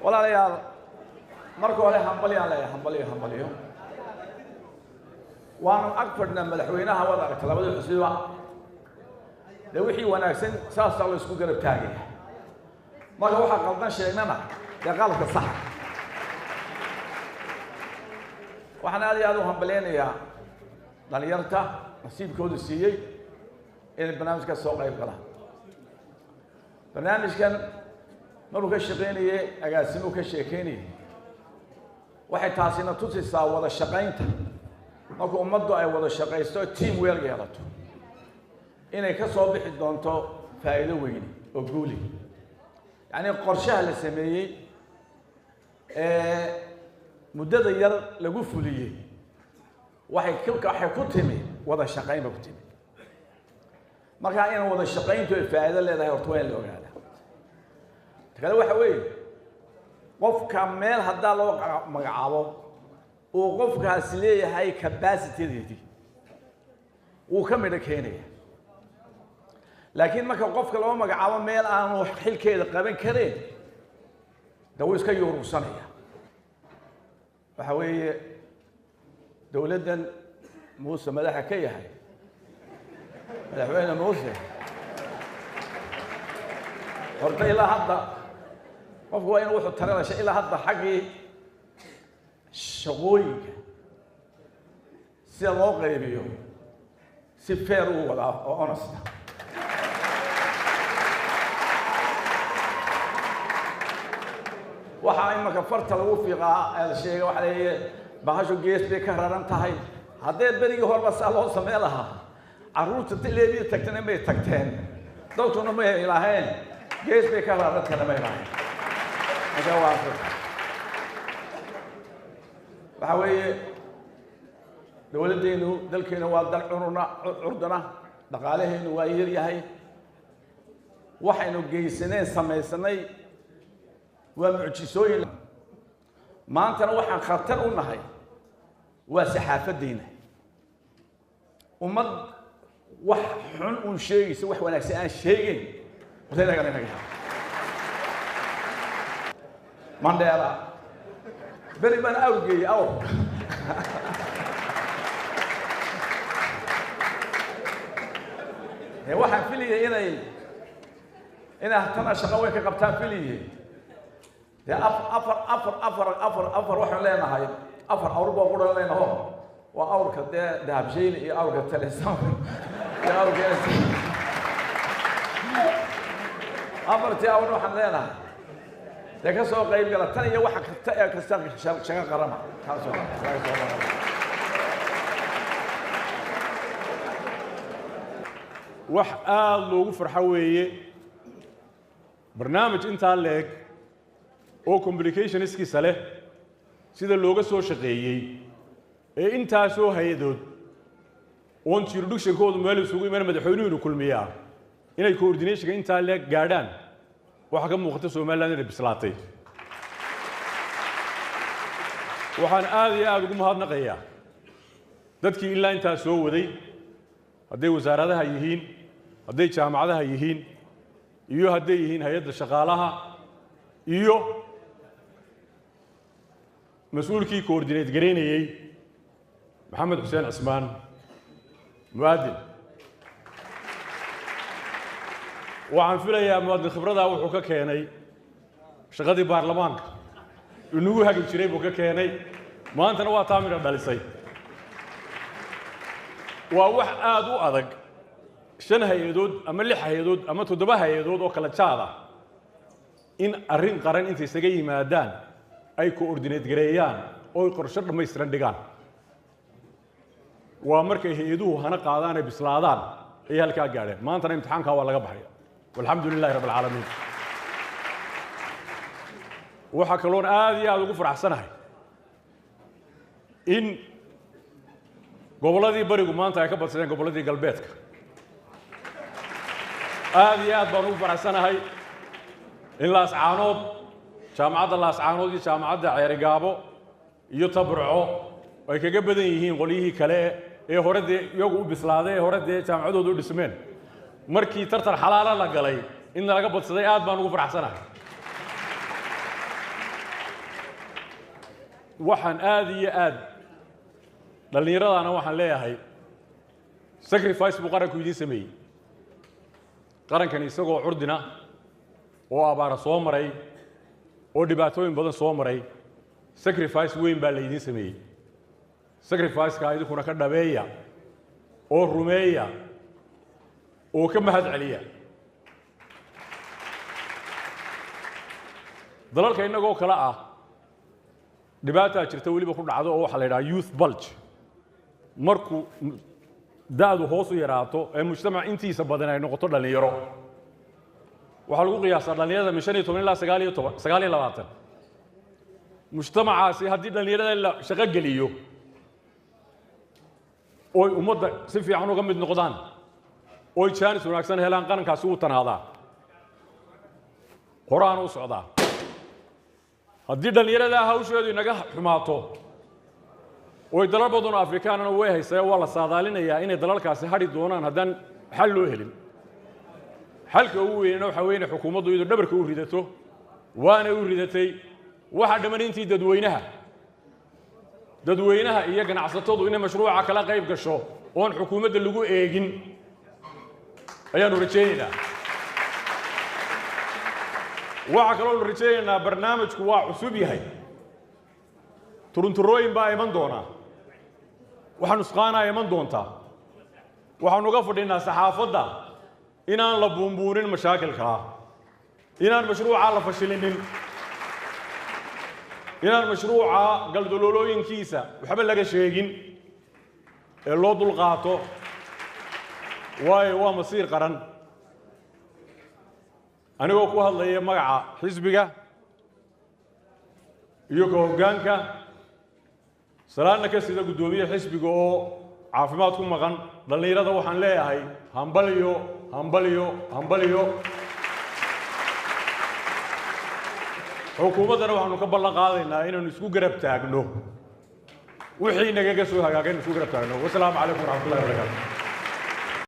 ولا ليال مركو عليه حنبلي عليه حنبلي وأنا أكبر من مدحوينها وضع كلامه الحسيبة لو وحي وناكسن ساس الله يسكون قرب تاجي ما هو حق قلنا شيء نما يقالك الصح وحنا هذه هذا حنبلين يا دليرته نصيب كود السيء إن البرنامج كالسوق يبقى برنامج كان مرو كشقيني أقاسمه كشيكيني واحد تاسينا توصي ساو ولا شقينته markuu ummaddu ay wada shaqaysto team weel yeelato inay ka soo bixi doonto faa'iido weyn oo guuli yani qorshaha la sameeyay muddada yar lagu fuliyay waxay ku timi wada shaqayn ku timi marka in wada shaqayntu ay faa'iido leedahay horta waa la ogaadaa kale waxa weeye qofka meel hadda loo magacaabo وقفك ليه هاي capacity دي وكمل كينيا لكن ما كقفك لو ما قعوا ميل أنا وحيل كده قبل كده دويس كيورو صنيع فحوي دولتنا موسى ملاحة كي هاي ملاحة موسى قلت إلى هذا قفوا إنه وحط ترى شيء إلى هذا حقي شغويك سيلو قيبيو سفيرو ولا اونست waxa imaka farta lagu fiiqaa sheegay waxa leeyahay bahashu gees bay ka raran tahay hadee berigi horba loo sameey lahaa caruurta tileedii tagtana may tagteen dawtuna ma ilaaheen gees bay ka raran tahay ma ilaaheen aja waafaq وحوي دولتنا دلكنا وادل عردنا دقاله نواير يهي وحين جيسنين سميسني ومعجسوين ما أنت وحن خطر ونهي وسحافة دينه ومد وحن ونشيء سوح ونكسان شيء وذلك أنا مانديلا بني من أوجي أو واحد فيلي هنا اهتم شقوي كقبتان فيلي أفر واحد لنا هاي أفر أوروبا قرر لنا هو وأورك ده ذهب جيل أورك التلفزيون أورك أفر تأور واحد لنا لكن سوق قريب قال تاني واحد كستان شغال قرمه wax aad loogu farxo weeye barnaamij inta leeg oo communicationskiisa leh sida looga soo shaqeeyay ee inta soo hay'adood oo introduction-koodu meel isugu imaan madaxweynuhu kulmiyaa inay coordination inta leeg gaadhaan waxa ka muuqata Soomaaliland inay bislaatay waxaan aad ugu mahadnaqayaa dadkii ilaa inta soo waday haday wasaaradaha yihiin haday jaamacadaha yihiin iyo haday yihiin hay'adda shaqaalaha iyo mas'uulkii coordinate gareynayay Maxamed Xuseen Cismaan muwaadin waxaan filayaa muwaadin khibrada wuxuu ka keenay shaqadii baarlamaanka inuu hagi jiray buu ka keenay maantana waa taamir dhalisay waa wax aad u adag shan hay'adood ama lix hay'adood ama toddoba hay'adood oo kala jaada in arrin qaran inta isaga yimaadaan ay coordinate gareeyaan oo qorshe dhameystiran dhigaan waa markay hay'aduhu hana qaadaan ay bislaadaan ay halka gaareen maantana imtixaanka waa laga baxay walxamdulillahi rabbil caalamiin waxa kaloon aad ugu faraxsanahay in goboladii barigu maanta ay ka badsadeen goboladii galbeedka aad baan ugu faraxsanahay in la ascaanood jaamacadda la ascaanood iyo jaamacadda Ceerigaabo iyo Tabarco ay kaga badan yihiin qoliyihii kale ee horadii iyagu u bislaaday horadii jaamacadoodu u dhismeen markii tartan xalaal la galay in laga badsaday aad baan ugu faraxsanahay waxaan aad iyo aad dhallinyaradaana waxaan leeyahay sacrifice buu qaranku idiin sameeyey qarankani isagoo curdina oo abaara soo maray oo dhibaatooyin badan soo maray sacrifice weyn baa la idiin sameeyey sacrifice-ka idinkuna ka dhabeeya oo rumeeya oo ka mahad celiya dalalka innagoo kale ah dhibaataa jirta weliba ku dhacdo oo waxaa la yidhaha youth bulge markuu da'du hoos u yaraato ee mujtamac intiisa badan ay noqoto dhallinyaro waxaa lagu qiyaasaa dhallinyarada min 15 ilaa 29 mujtamacaasi haddii dhallinyarada la shaqo geliyo oy ummadda si fiican uga mid noqdaan oy jaanis wanaagsan helaan qarankaasi uu tanaadaa horaan u socdaa haddii dhallinyarada hawsheedu inaga xumaato oy dalal badan oo afrikaanana way haystaa waa la saadaalinayaa inay dalalkaasi hadhi doonaan haddaan xal loo helin xalka ugu weynna waxa weeye xukuumaddu iyadoo dhabarka u ridato waana u ridatay waxa dhammaan intii dadweynaha iyo ganacsatadu inay mashruuca kala qayb gasho oon xukuumadda lagu eegin ayaanu rajaynaynaa waxa kaloo la rajaynaynaa barnaamijku waa cusub yahay turunturooyin baa iman doonaa waxa nusqaanaa iman doontaa waxaanu uga fadhinaa saxaafadda inaan la buunbuunin mashaakilkaa inaan mashruuca la fashilinin inaan mashruuca galdaloolooyinkiisa waxba laga sheegin ee loo dulqaato waayo waa masiir qaran anigoo ku hadlaya magaca xisbiga iyo ka hoggaanka salaadna ka sida guddoomiye xisbiga oo caafimaad ku maqan dhallinyarada waxaan leeyahay hambaliyo hambaliyo hambaliyo xukuumaddana waxaanu ka ballan qaadaynaa inaanu isku garab taagno wixii nagaga soo hagaagay isku garab taagno wasalaamu calaykum waraxmatullahi wabarakaatu